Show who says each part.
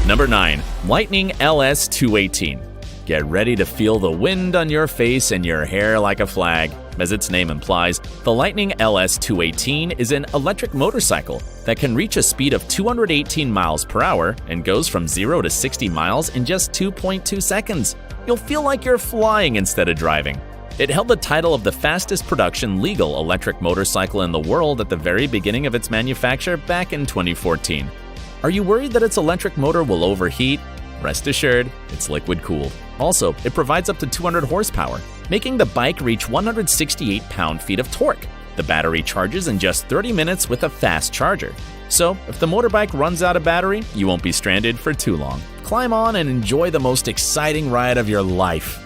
Speaker 1: Number 9. Lightning LS218. Get ready to feel the wind on your face and your hair like a flag. As its name implies, the Lightning LS218 is an electric motorcycle that can reach a speed of 218 miles per hour and goes from 0 to 60 miles in just 2.2 seconds. You'll feel like you're flying instead of driving. It held the title of the fastest production legal electric motorcycle in the world at the very beginning of its manufacture back in 2014. Are you worried that its electric motor will overheat? Rest assured, it's liquid-cooled. Also, it provides up to 200 horsepower, making the bike reach 168 pound-feet of torque. The battery charges in just 30 minutes with a fast charger. So, if the motorbike runs out of battery, you won't be stranded for too long. Climb on and enjoy the most exciting ride of your life.